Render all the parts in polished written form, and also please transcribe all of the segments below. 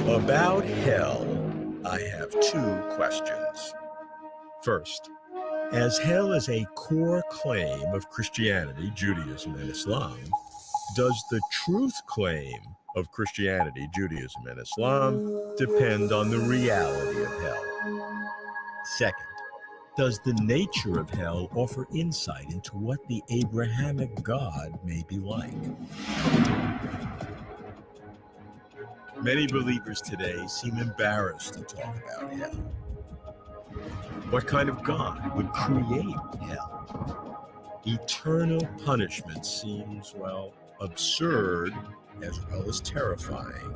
About hell, I have two questions. First, as hell is a core claim of Christianity, Judaism, and Islam, does the truth claim of Christianity, Judaism, and Islam depend on the reality of hell? Second, does the nature of hell offer insight into what the Abrahamic God may be like? Many believers today seem embarrassed to talk about hell. What kind of God would create hell? Eternal punishment seems, well, absurd as well as terrifying.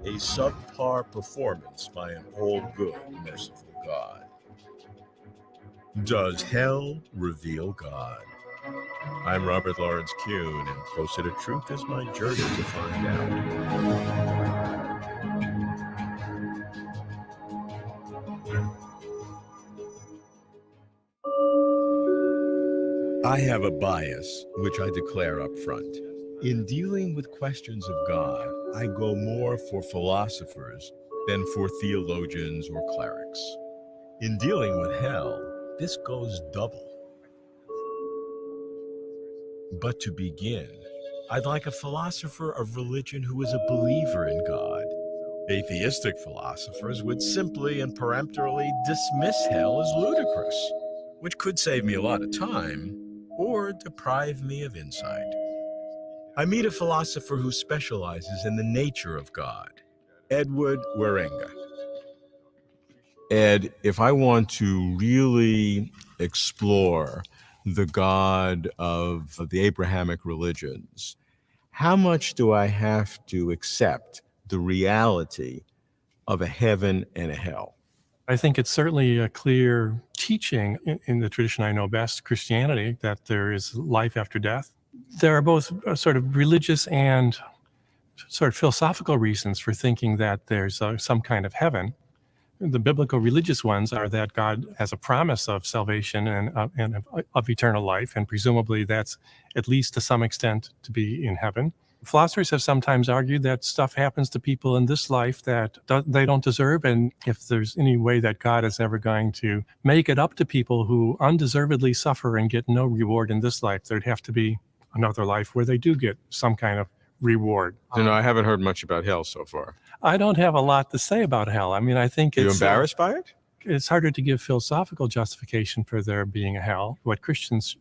A subpar performance by an all-good, merciful God. Does hell reveal God? I'm Robert Lawrence Kuhn, and Closer to Truth is my journey to find out. I have a bias, which I declare up front. In dealing with questions of God, I go more for philosophers than for theologians or clerics. In dealing with hell, this goes double. But to begin, I'd like a philosopher of religion who is a believer in God. Atheistic philosophers would simply and peremptorily dismiss hell as ludicrous, which could save me a lot of time or deprive me of insight. I meet a philosopher who specializes in the nature of God, Edward Warenga. Ed, if I want to really explore the God of the Abrahamic religions, how much do I have to accept the reality of a heaven and a hell? I think it's certainly a clear teaching in the tradition I know best, Christianity, that there is life after death. There are both sort of religious and sort of philosophical reasons for thinking that there's some kind of heaven. The biblical religious ones are that God has a promise of salvation and of eternal life, and presumably that's at least to some extent to be in heaven. Philosophers have sometimes argued that stuff happens to people in this life that they don't deserve, and if there's any way that God is ever going to make it up to people who undeservedly suffer and get no reward in this life, there'd have to be another life where they do get some kind of reward. You know, I haven't heard much about hell so far. I don't have a lot to say about hell. I mean, I think Are you embarrassed by it? It's harder to give philosophical justification for there being a hell. What Christians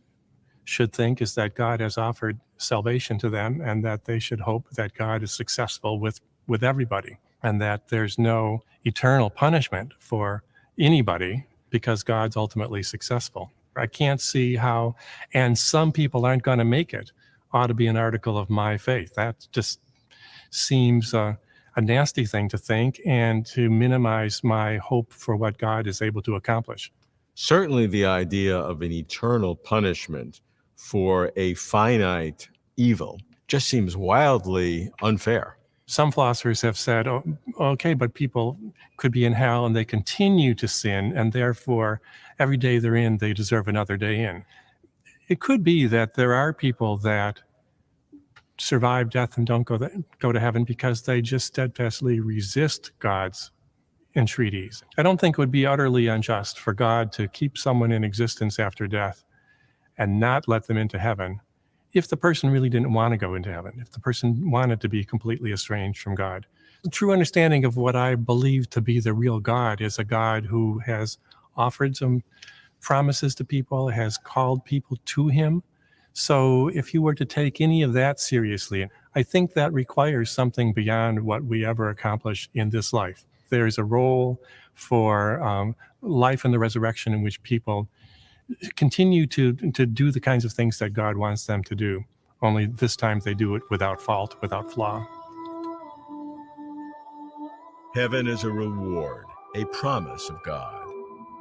should think is that God has offered salvation to them, and that they should hope that God is successful with everybody, and that there's no eternal punishment for anybody because God's ultimately successful. I can't see how, and some people aren't going to make it, ought to be an article of my faith. That just seems a nasty thing to think, and to minimize my hope for what God is able to accomplish. Certainly the idea of an eternal punishment for a finite evil just seems wildly unfair. Some philosophers have said, oh, okay, but people could be in hell and they continue to sin, and therefore every day they're in, they deserve another day in. It could be that there are people that survive death and don't go to heaven because they just steadfastly resist God's entreaties. I don't think it would be utterly unjust for God to keep someone in existence after death and not let them into heaven if the person really didn't want to go into heaven, if the person wanted to be completely estranged from God. The true understanding of what I believe to be the real God is a God who has offered some promises to people, has called people to him. So if you were to take any of that seriously, I think that requires something beyond what we ever accomplish in this life. There's a role for life and the resurrection in which people continue to do the kinds of things that God wants them to do, only this time they do it without fault, without flaw. Heaven is a reward, a promise of God,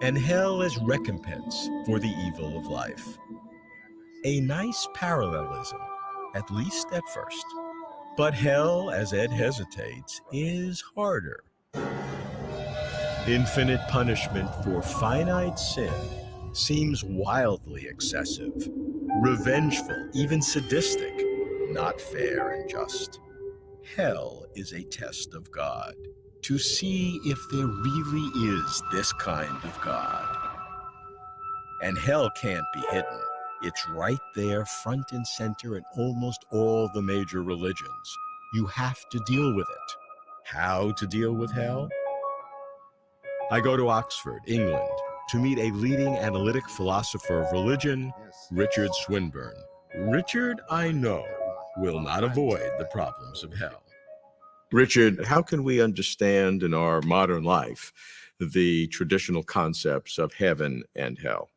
and hell is recompense for the evil of life. A nice parallelism, at least at first. But hell, as Ed hesitates, is harder. Infinite punishment for finite sin seems wildly excessive, revengeful, even sadistic, not fair and just. Hell is a test of God, to see if there really is this kind of God. And hell can't be hidden. It's right there, front and center in almost all the major religions. You have to deal with it. How to deal with hell? I go to Oxford, England, to meet a leading analytic philosopher of religion, Richard Swinburne. Richard, I know, will not avoid the problems of hell. Richard, how can we understand in our modern life the traditional concepts of heaven and hell?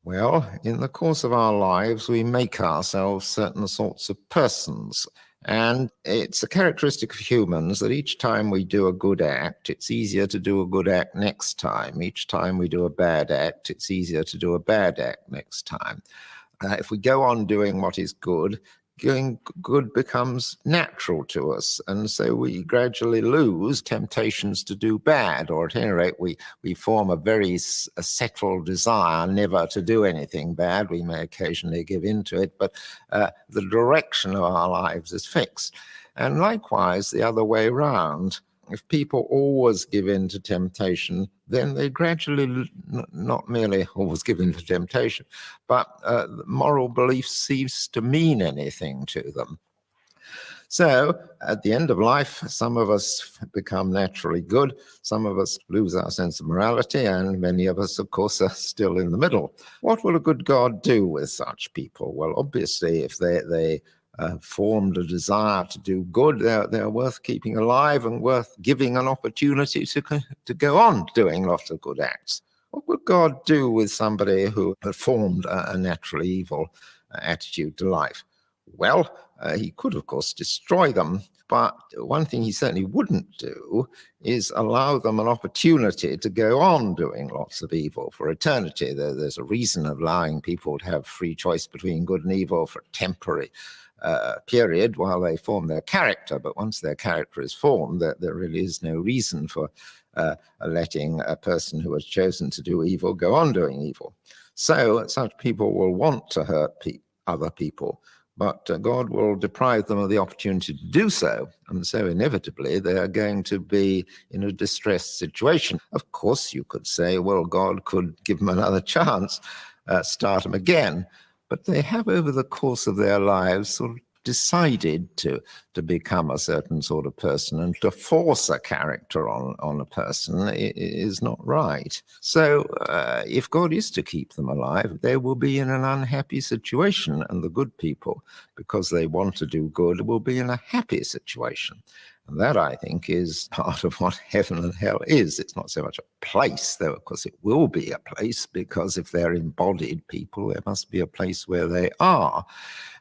Well, in the course of our lives, we make ourselves certain sorts of persons. And it's a characteristic of humans that each time we do a good act, it's easier to do a good act next time. Each time we do a bad act, it's easier to do a bad act next time. If we go on doing what is good, doing good becomes natural to us. And so we gradually lose temptations to do bad, or at any rate, we form a very settled desire never to do anything bad. We may occasionally give in to it, but the direction of our lives is fixed. And likewise, the other way around. If people always give in to temptation, then they gradually not merely always give in to temptation, but moral beliefs cease to mean anything to them. So at the end of life, some of us become naturally good, some of us lose our sense of morality, and many of us, of course, are still in the middle. What will a good God do with such people? Well, obviously, if they formed a desire to do good, they're worth keeping alive and worth giving an opportunity to go on doing lots of good acts. What would God do with somebody who had formed a naturally evil attitude to life? Well, he could, of course, destroy them, but one thing he certainly wouldn't do is allow them an opportunity to go on doing lots of evil for eternity. There's a reason of allowing people to have free choice between good and evil for a temporary period while they form their character, but once their character is formed, there really is no reason for letting a person who has chosen to do evil go on doing evil. So such people will want to hurt other people, but God will deprive them of the opportunity to do so, and so inevitably they are going to be in a distressed situation. Of course, you could say, well, God could give them another chance, start them again, but they have, over the course of their lives, sort of decided to become a certain sort of person, and to force a character on a person is not right. So if God is to keep them alive, they will be in an unhappy situation, and the good people, because they want to do good, will be in a happy situation. And that, I think, is part of what heaven and hell is. It's not so much a place, though, of course, it will be a place, because if they're embodied people, there must be a place where they are.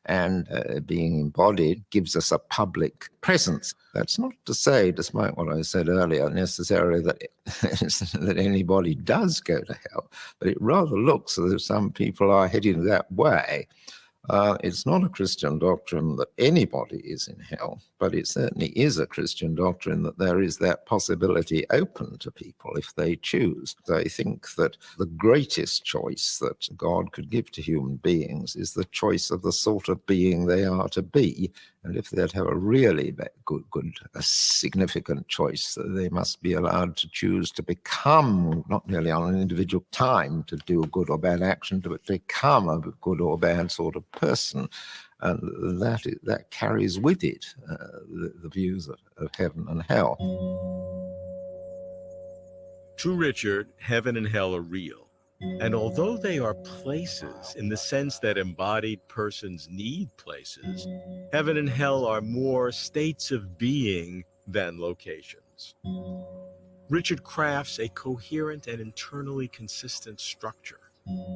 And being embodied gives us a public presence. That's not to say, despite what I said earlier, necessarily that anybody does go to hell, but it rather looks as if some people are heading that way. It's not a Christian doctrine that anybody is in hell, but it certainly is a Christian doctrine that there is that possibility open to people if they choose. I think that the greatest choice that God could give to human beings is the choice of the sort of being they are to be. And if they'd have a really a significant choice, they must be allowed to choose to become, not merely on an individual time to do a good or bad action, but become a good or bad sort of person. And that carries with it the views of heaven and hell. To Richard, heaven and hell are real. And although they are places in the sense that embodied persons need places, heaven and hell are more states of being than locations. Richard crafts a coherent and internally consistent structure.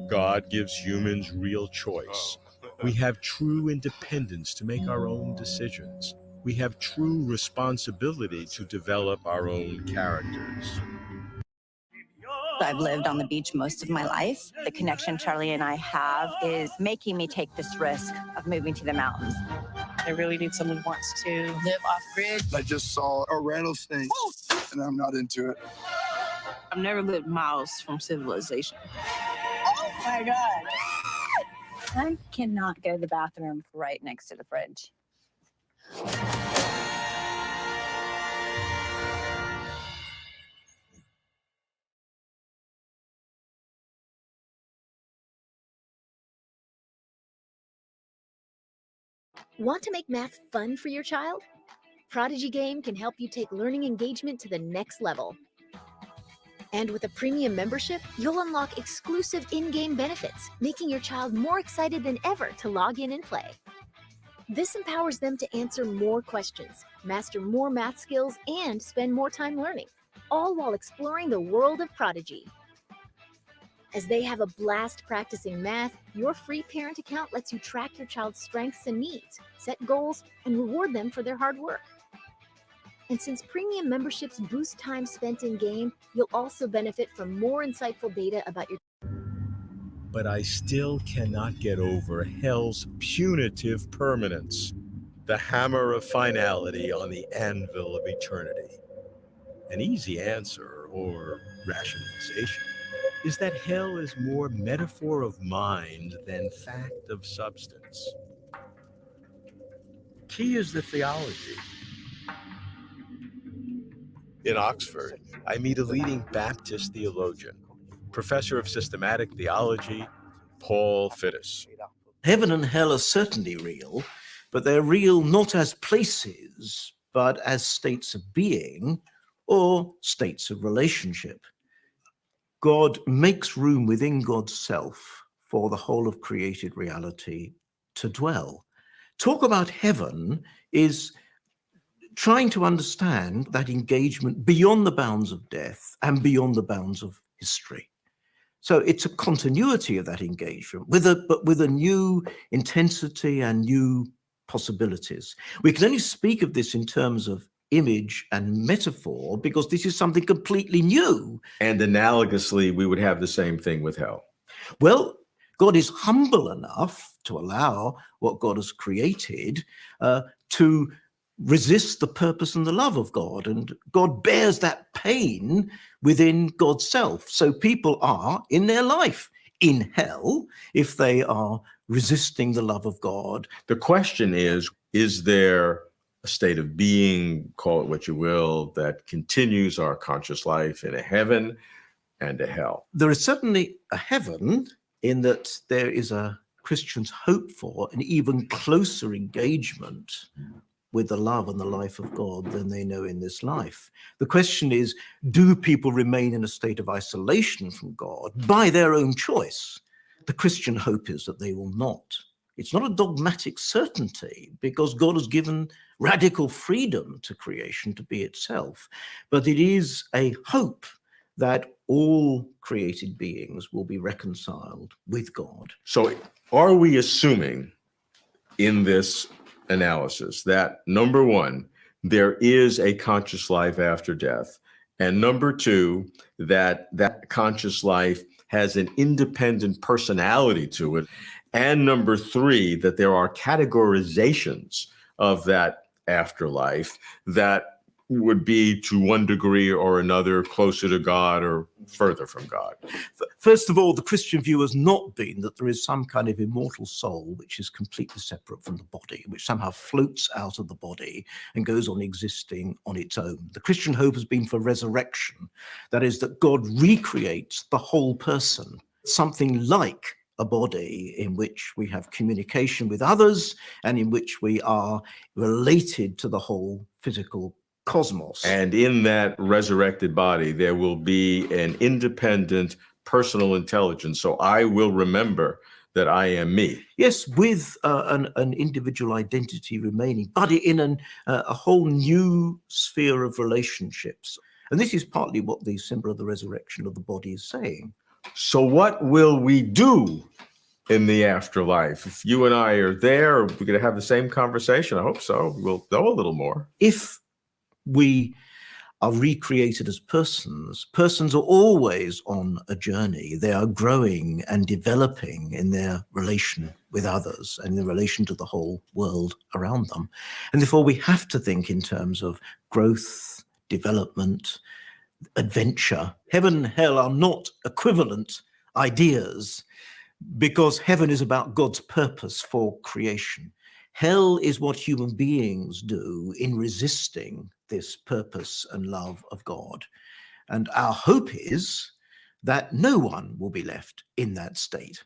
God gives humans real choice. We have true independence to make our own decisions. We have true responsibility to develop our own characters. I've lived on the beach most of my life. The connection Charlie and I have is making me take this risk of moving to the mountains. I really need someone who wants to live off grid. I just saw a rattlesnake, and I'm not into it. I've never lived miles from civilization. Oh my God. I cannot go to the bathroom right next to the fridge. Want to make math fun for your child? Prodigy Game can help you take learning engagement to the next level. And with a premium membership, you'll unlock exclusive in-game benefits, making your child more excited than ever to log in and play. This empowers them to answer more questions, master more math skills, and spend more time learning, all while exploring the world of Prodigy. As they have a blast practicing math, your free parent account lets you track your child's strengths and needs, set goals, and reward them for their hard work. And since premium memberships boost time spent in-game, you'll also benefit from more insightful data about your... But I still cannot get over hell's punitive permanence, the hammer of finality on the anvil of eternity. An easy answer, or rationalization, is that hell is more metaphor of mind than fact of substance. Key is the theology. In Oxford, I meet a leading Baptist theologian, professor of systematic theology, Paul Fittis. Heaven and hell are certainly real, but they're real not as places, but as states of being or states of relationship. God makes room within God's self for the whole of created reality to dwell. Talk about heaven is trying to understand that engagement beyond the bounds of death and beyond the bounds of history. So it's a continuity of that engagement but with a new intensity and new possibilities. We can only speak of this in terms of image and metaphor because this is something completely new. And analogously, we would have the same thing with hell. Well, God is humble enough to allow what God has created to resist the purpose and the love of God. And God bears that pain within God's self. So people are in their life in hell if they are resisting the love of God. The question is there a state of being, call it what you will, that continues our conscious life in a heaven and a hell? There is certainly a heaven in that there is a Christian's hope for an even closer engagement with the love and the life of God than they know in this life. The question is, do people remain in a state of isolation from God by their own choice? The Christian hope is that they will not. It's not a dogmatic certainty because God has given radical freedom to creation to be itself, but it is a hope that all created beings will be reconciled with God. So are we assuming in this analysis that, number one, there is a conscious life after death, and number two, that that conscious life has an independent personality to it, and number three, that there are categorizations of that afterlife that would be to one degree or another closer to God or further from God? First of all, the Christian view has not been that there is some kind of immortal soul which is completely separate from the body, which somehow floats out of the body and goes on existing on its own. The Christian hope has been for resurrection. That is, that God recreates the whole person, something like a body in which we have communication with others and in which we are related to the whole physical cosmos. And in that resurrected body, there will be an independent personal intelligence. So I will remember that I am me. Yes, with an individual identity remaining, but in a whole new sphere of relationships. And this is partly what the symbol of the resurrection of the body is saying. So what will we do in the afterlife? If you and I are there, we're going to have the same conversation. I hope so. We'll know a little more. If we are recreated as persons, persons are always on a journey. They are growing and developing in their relation with others and in relation to the whole world around them. And therefore, we have to think in terms of growth, development, adventure. Heaven and hell are not equivalent ideas, because heaven is about God's purpose for creation. Hell is what human beings do in resisting this purpose and love of God. And our hope is that no one will be left in that state.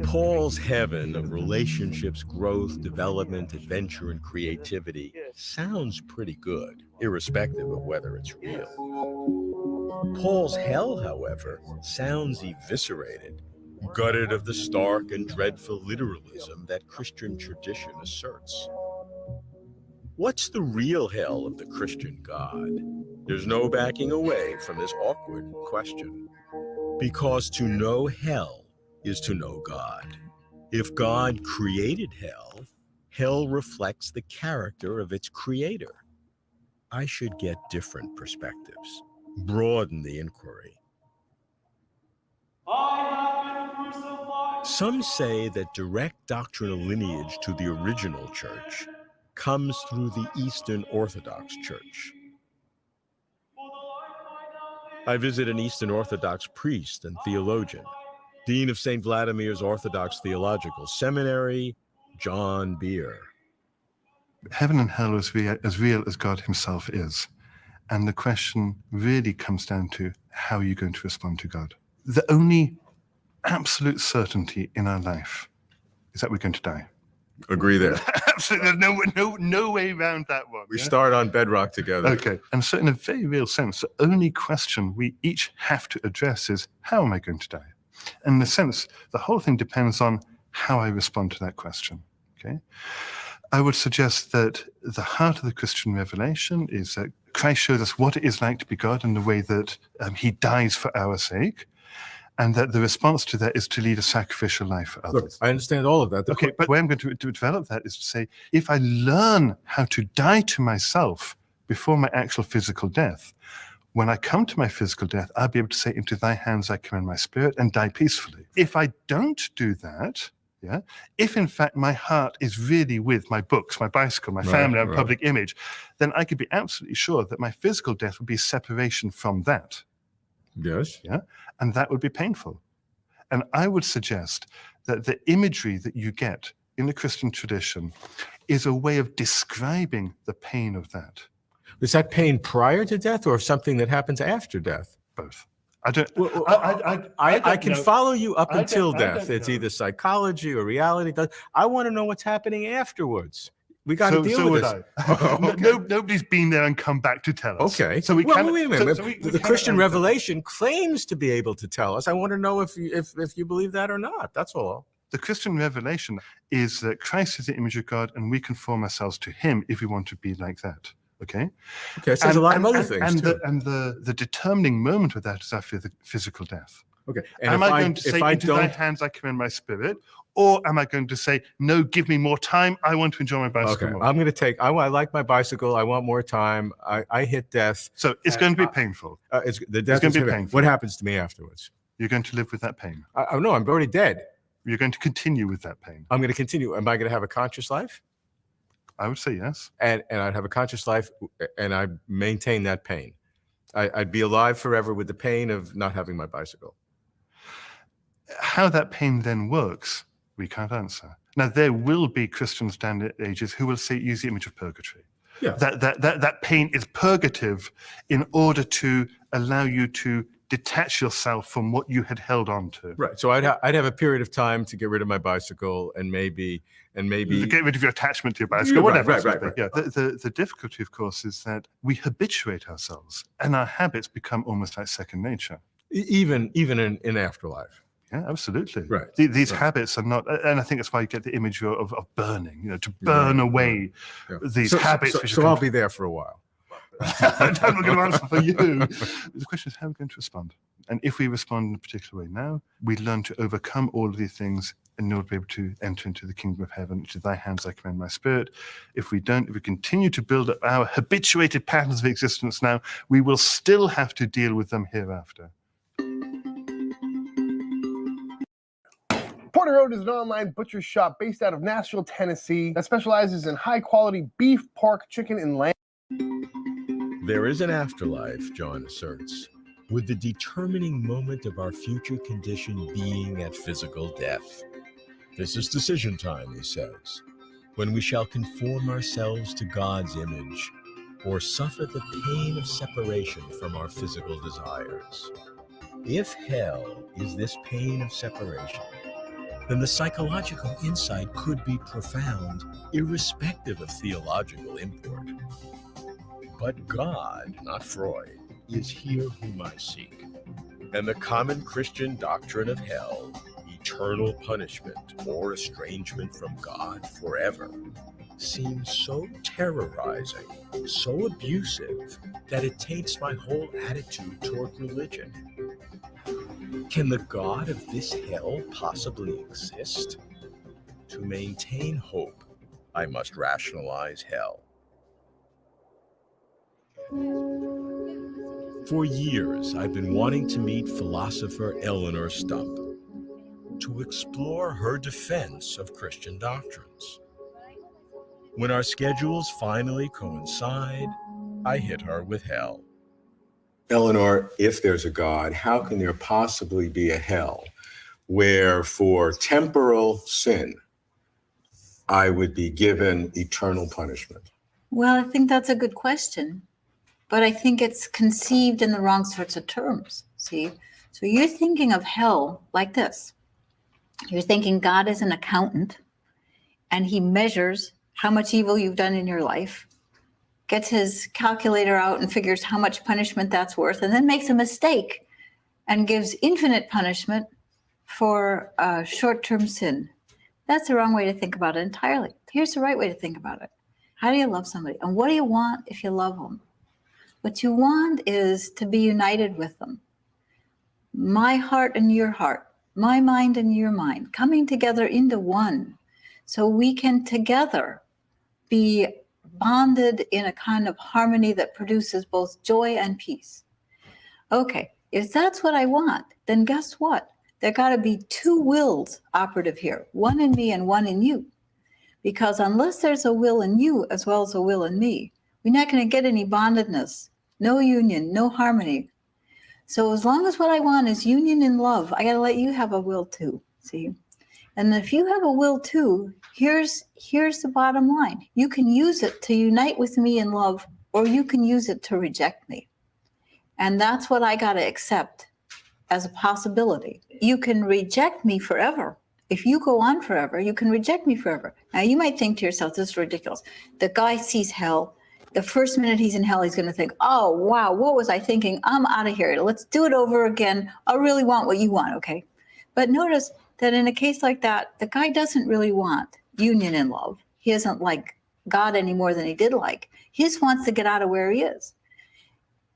Paul's heaven of relationships, growth, development, adventure, and creativity sounds pretty good, irrespective of whether it's real. Paul's hell, however, sounds eviscerated, gutted of the stark and dreadful literalism that Christian tradition asserts. What's the real hell of the Christian God? There's no backing away from this awkward question. Because to know hell is to know God. If God created hell, hell reflects the character of its creator. I should get different perspectives, broaden the inquiry. Some say that direct doctrinal lineage to the original church comes through the Eastern Orthodox Church. I visit an Eastern Orthodox priest and theologian, Dean of St. Vladimir's Orthodox Theological Seminary, John Beer. Heaven and hell is as real as God himself is. And the question really comes down to how are you going to respond to God? The only absolute certainty in our life is that we're going to die. Agree there. Absolutely, there's no way around that one. We start on bedrock together. Okay, and so in a very real sense, the only question we each have to address is, how am I going to die? And in a sense, the whole thing depends on how I respond to that question, okay? I would suggest that the heart of the Christian revelation is that Christ shows us what it is like to be God in the way that he dies for our sake, and that the response to that is to lead a sacrificial life for others. Look, I understand all of that. Okay, but the way I'm going to develop that is to say, if I learn how to die to myself before my actual physical death, when I come to my physical death, I'll be able to say, into thy hands I commend my spirit, and die peacefully. If I don't do that, if in fact my heart is really with my books, my bicycle, my family, my public image, then I could be absolutely sure that my physical death would be separation from that. Yes. Yeah, and that would be painful. And I would suggest that the imagery that you get in the Christian tradition is a way of describing the pain of that. Is that pain prior to death or something that happens after death? Both. I don't. I can follow you up until death. It's either psychology or reality. I want to know what's happening afterwards. We got to deal with this. Nobody's been there and come back to tell us. Okay. So we can't. Wait a minute. The Christian revelation claims to be able to tell us. I want to know if you believe that or not. That's all. The Christian revelation is that Christ is the image of God, and we conform ourselves to him if we want to be like that. Okay. Okay. So there's a lot of other things too. And the determining moment of that is our physical death. Okay. And am I going to say, into thy hands I commend my spirit? Or am I going to say, no, give me more time. I want to enjoy my bicycle more. I'm going to take, I like my bicycle. I want more time. I hit death. So it's going to be painful. The death is going to be painful. What happens to me afterwards? You're going to live with that pain. No, I'm already dead. You're going to continue with that pain. I'm going to continue. Am I going to have a conscious life? I would say yes. And I'd have a conscious life and I maintain that pain. I'd be alive forever with the pain of not having my bicycle. How that pain then works, we can't answer. Now, there will be Christian standard ages who will say, use the image of purgatory. Yeah. That pain is purgative in order to allow you to detach yourself from what you had held on to. Right. So I'd have a period of time to get rid of my bicycle and maybe to get rid of your attachment to your bicycle, whatever. Right. Yeah. The difficulty, of course, is that we habituate ourselves, and our habits become almost like second nature. Even in afterlife. Yeah, absolutely. Right. These habits are not, and I think that's why you get the image of burning, to burn away these habits. So I'll be there for a while. I'm not going to answer for you. The question is how we're going to respond. And if we respond in a particular way now, we learn to overcome all of these things in order to be able to enter into the kingdom of heaven. To thy hands I commend my spirit. If we don't, if we continue to build up our habituated patterns of existence now, we will still have to deal with them hereafter. Porter Road is an online butcher shop based out of Nashville, Tennessee, that specializes in high-quality beef, pork, chicken, and lamb. There is an afterlife, John asserts, with the determining moment of our future condition being at physical death. This is decision time, he says, when we shall conform ourselves to God's image or suffer the pain of separation from our physical desires. If hell is this pain of separation, then the psychological insight could be profound, irrespective of theological import. But God, not Freud, is here whom I seek. And the common Christian doctrine of hell, eternal punishment or estrangement from God forever, seems so terrorizing, so abusive, that it taints my whole attitude toward religion. Can the God of this hell possibly exist? To maintain hope, I must rationalize hell. For years, I've been wanting to meet philosopher Eleanor Stump to explore her defense of Christian doctrines. When our schedules finally coincide, I hit her with hell. Eleanor, if there's a God, how can there possibly be a hell where for temporal sin, I would be given eternal punishment? Well, I think that's a good question, but I think it's conceived in the wrong sorts of terms, see? So you're thinking of hell like this. You're thinking God is an accountant and he measures how much evil you've done in your life, gets his calculator out and figures how much punishment that's worth, and then makes a mistake and gives infinite punishment for short-term sin. That's the wrong way to think about it entirely. Here's the right way to think about it. How do you love somebody? And what do you want if you love them? What you want is to be united with them. My heart and your heart, my mind and your mind, coming together into one, so we can together be bonded in a kind of harmony that produces both joy and peace. Okay, if that's what I want, then guess what? There got to be two wills operative here, one in me and one in you. Because unless there's a will in you as well as a will in me, we're not going to get any bondedness, no union, no harmony. So as long as what I want is union and love, I got to let you have a will too, see? And if you have a will too, here's the bottom line. You can use it to unite with me in love, or you can use it to reject me. And that's what I got to accept as a possibility. You can reject me forever. If you go on forever, you can reject me forever. Now, you might think to yourself, this is ridiculous. The guy sees hell. The first minute he's in hell, he's going to think, oh, wow, what was I thinking? I'm out of here. Let's do it over again. I really want what you want, okay? But notice that in a case like that, the guy doesn't really want union and love. He doesn't like God any more than he did like. He just wants to get out of where he is.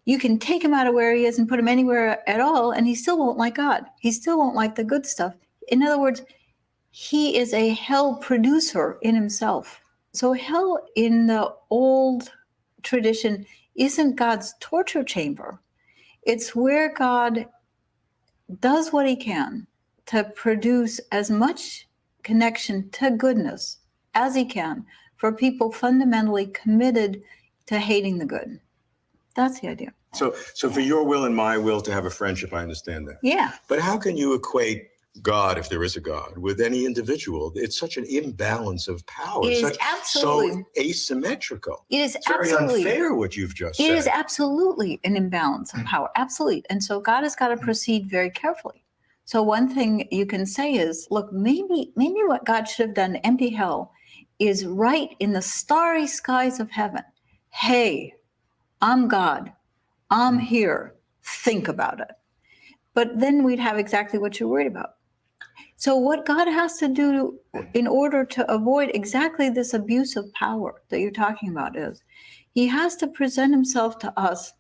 You can take him out of where he is and put him anywhere at all, and he still won't like God. He still won't like the good stuff. In other words, he is a hell producer in himself. So hell in the old tradition isn't God's torture chamber. It's where God does what he can to produce as much connection to goodness as he can for people fundamentally committed to hating the good. That's the idea. So for your will and my will to have a friendship, I understand that. Yeah. But how can you equate God, if there is a God, with any individual? It's such an imbalance of power. It is such, absolutely so asymmetrical. It is it's very unfair what you've just said. It is absolutely an imbalance of power. Absolutely. And so God has got to proceed very carefully. So one thing you can say is, look, maybe what God should have done, empty hell, is right in the starry skies of heaven. Hey, I'm God. I'm here. Think about it. But then we'd have exactly what you're worried about. So what God has to do in order to avoid exactly this abuse of power that you're talking about is he has to present himself to us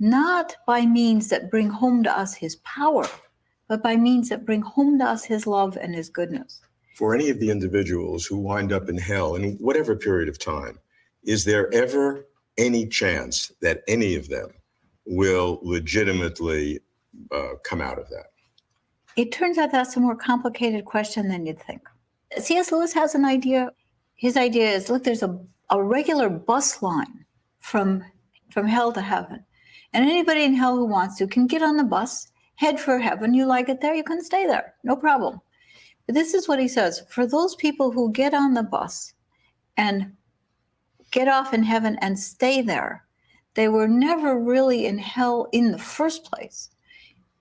not by means that bring home to us his power, but by means that bring home to us his love and his goodness. for any of the individuals who wind up in hell in whatever period of time, is there ever any chance that any of them will legitimately come out of that? It turns out that's a more complicated question than you'd think. C.S. Lewis has an idea. His idea is, look, there's a regular bus line from hell to heaven. And anybody in hell who wants to can get on the bus, head for heaven. You like it there, you can stay there, no problem. But this is what he says. For those people who get on the bus and get off in heaven and stay there, they were never really in hell in the first place.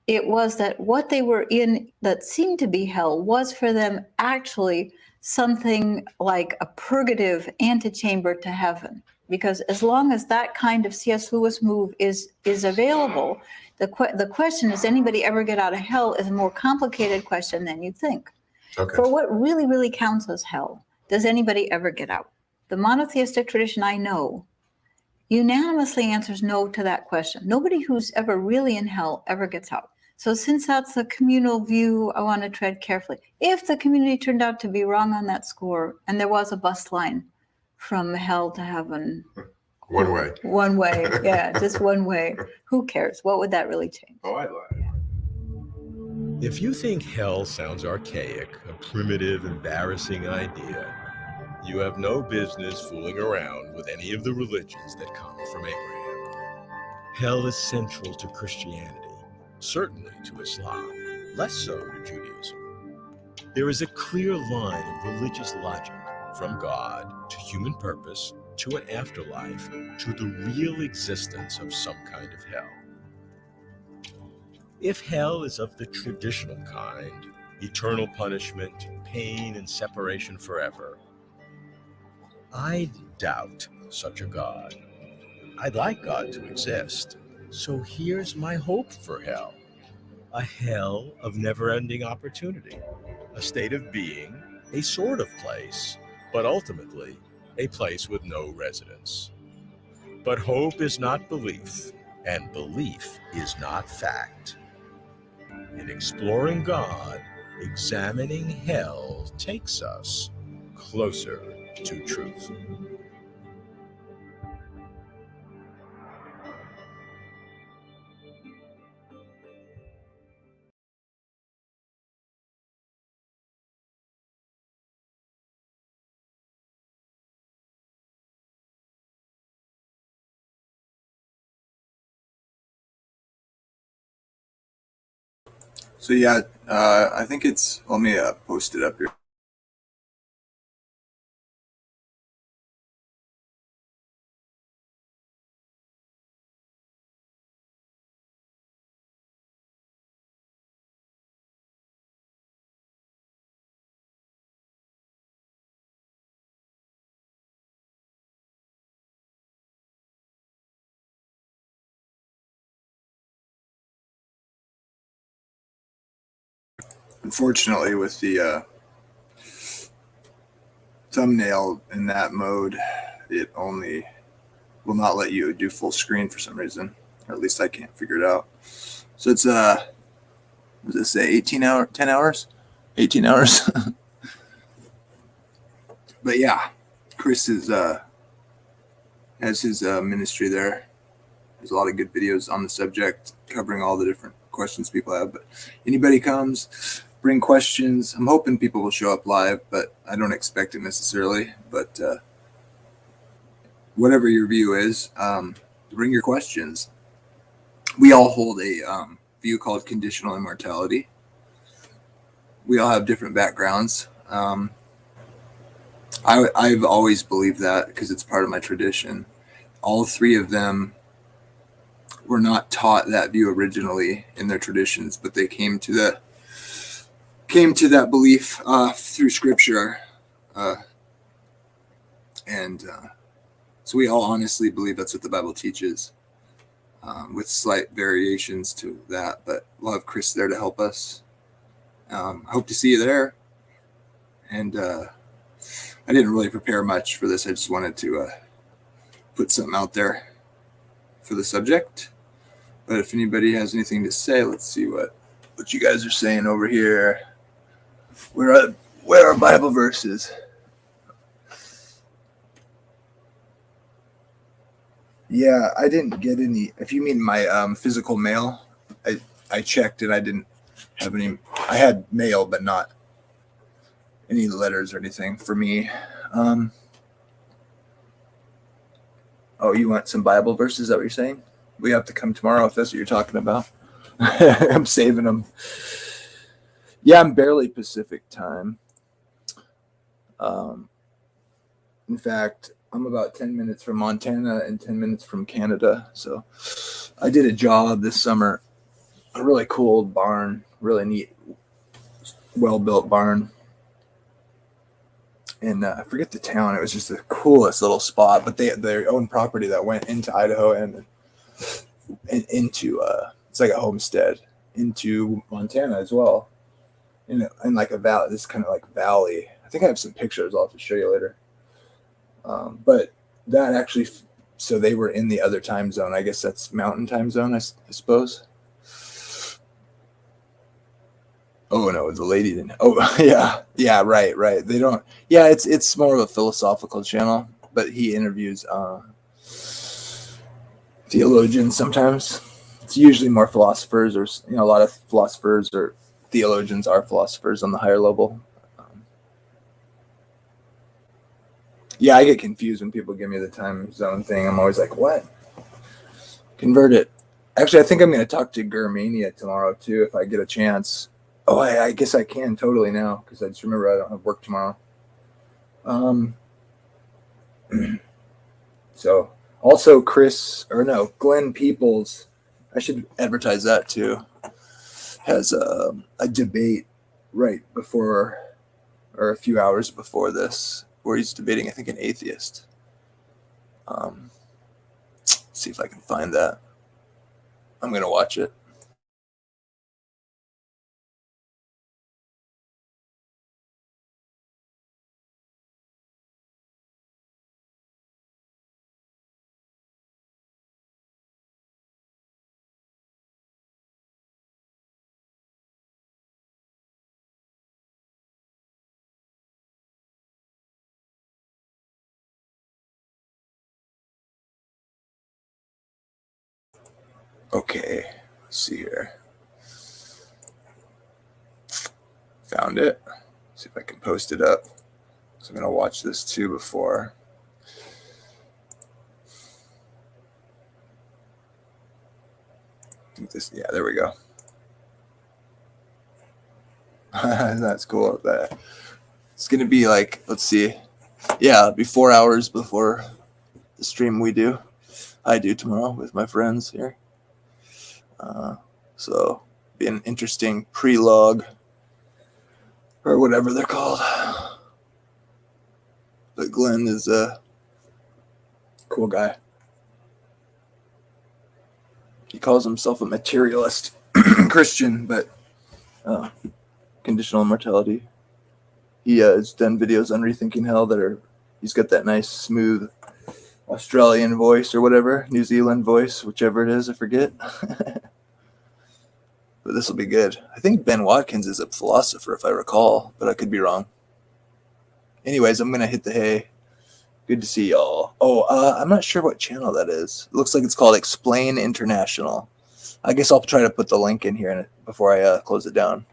It was that what they were in that seemed to be hell was for them actually something like a purgative antechamber to heaven. Because as long as that kind of C.S. Lewis move is available, the question, does anybody ever get out of hell, is a more complicated question than you think. Okay. For what really, really counts as hell, does anybody ever get out? The monotheistic tradition I know unanimously answers no to that question. Nobody who's ever really in hell ever gets out. So since that's a communal view, I want to tread carefully. If the community turned out to be wrong on that score, and there was a bus line from hell to heaven. One way. One way, yeah, just one way. Who cares? What would that really change? Oh, I'd lie. If you think hell sounds archaic, a primitive, embarrassing idea, you have no business fooling around with any of the religions that come from Abraham. Hell is central to Christianity, certainly to Islam, less so to Judaism. There is a clear line of religious logic from God to human purpose to an afterlife to the real existence of some kind of hell. If hell is of the traditional kind, eternal punishment, pain, and separation forever, I doubt such a God. I'd like God to exist. So here's my hope for hell. A hell of never-ending opportunity, a state of being, a sort of place, but ultimately a place with no residence. But hope is not belief, and belief is not fact. In exploring God, examining hell takes us closer to truth. So yeah, I think it's, let me post it up here. Unfortunately, with the thumbnail in that mode, it only will not let you do full screen for some reason, or at least I can't figure it out. So it's what does it say, 10 hours? 18 hours. But yeah, Chris is has his ministry there. There's a lot of good videos on the subject covering all the different questions people have. But anybody comes, bring questions. I'm hoping people will show up live, but I don't expect it necessarily. But whatever your view is, bring your questions. We all hold a view called conditional immortality. We all have different backgrounds. I've always believed that because it's part of my tradition. All three of them were not taught that view originally in their traditions, but they came to that belief through Scripture, and so we all honestly believe that's what the Bible teaches, with slight variations to that. But we'll have Chris there to help us. I hope to see you there. And I didn't really prepare much for this. I just wanted to put something out there for the subject. But if anybody has anything to say, let's see what you guys are saying over here. We're Where are Bible verses? Yeah, I didn't get any. If you mean my physical mail, I checked and I didn't have any. I had mail, but not any letters or anything for me. Oh, you want some Bible verses? Is that what you're saying? We have to come tomorrow if that's what you're talking about. I'm saving them. Yeah, I'm barely Pacific time. In fact, I'm about 10 minutes from Montana and 10 minutes from Canada. So I did a job this summer, a really cool barn, really neat, well-built barn. And I forget the town. It was just the coolest little spot, but they had their own property that went into Idaho and into, it's like a homestead, into Montana as well. In like a valley, this kind of like valley. I think I have some pictures I'll have to show you later. But that actually, so they were in the other time zone. I guess that's mountain time zone, I suppose. Oh no, the lady didn't. Oh yeah, right. They don't. Yeah, it's more of a philosophical channel, but he interviews theologians sometimes. It's usually more philosophers, or a lot of philosophers or theologians are philosophers on the higher level. Yeah, I get confused when people give me the time zone thing. I'm always like, what? Convert it. Actually, I think I'm going to talk to Germania tomorrow, too, if I get a chance. Oh, I guess I can totally now, because I just remember I don't have work tomorrow. So, also Glenn Peoples, I should advertise that, too, has a debate right before, or a few hours before this, where he's debating, I think, an atheist. See if I can find that. I'm going to watch it. Okay, let's see here. Found it. See if I can post it up. So I'm going to watch this too before. I think this, yeah, there we go. That's cool. It's going to be like, let's see. Yeah, it'll be 4 hours before the stream I do tomorrow with my friends here. So be an interesting pre-log or whatever they're called. But Glenn is a cool guy. He calls himself a materialist Christian, but conditional immortality. He has done videos on Rethinking Hell he's got that nice smooth Australian voice or whatever, New Zealand voice, whichever it is, I forget. But this will be good. I think Ben Watkins is a philosopher, if I recall, but I could be wrong. Anyways, I'm going to hit the hay. Good to see y'all. Oh, I'm not sure what channel that is. It looks like it's called Explain International. I guess I'll try to put the link in here before I close it down.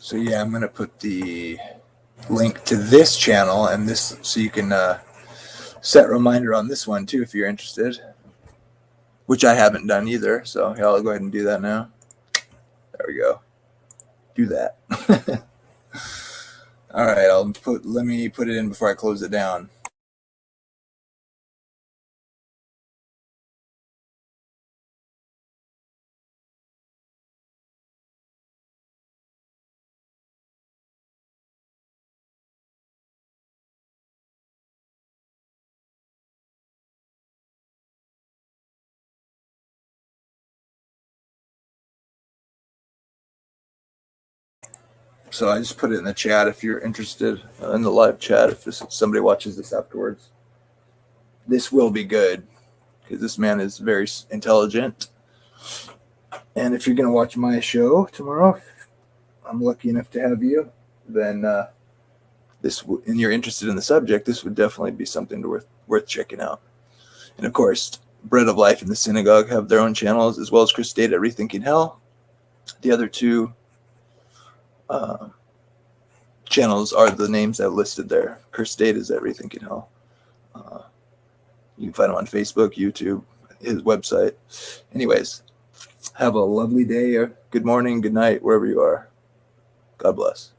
So yeah, I'm going to put the link to this channel and this, so you can set a reminder on this one too if you're interested, which I haven't done either. So yeah, I'll go ahead and do that now. There we go. Do that. All right, let me put it in before I close it down. So I just put it in the chat if you're interested, in the live chat, if somebody watches this afterwards. This will be good because this man is very intelligent. And if you're going to watch my show tomorrow, if I'm lucky enough to have you, then and you're interested in the subject, this would definitely be something worth checking out. And of course, Bread of Life and the Synagogue have their own channels, as well as Chris Date at Rethinking Hell. The other two channels are the names I've listed there. Chris Date is at Rethinking Hell. You can find him on Facebook, YouTube, his website. Anyways, have a lovely day, or good morning, good night, wherever you are. God bless.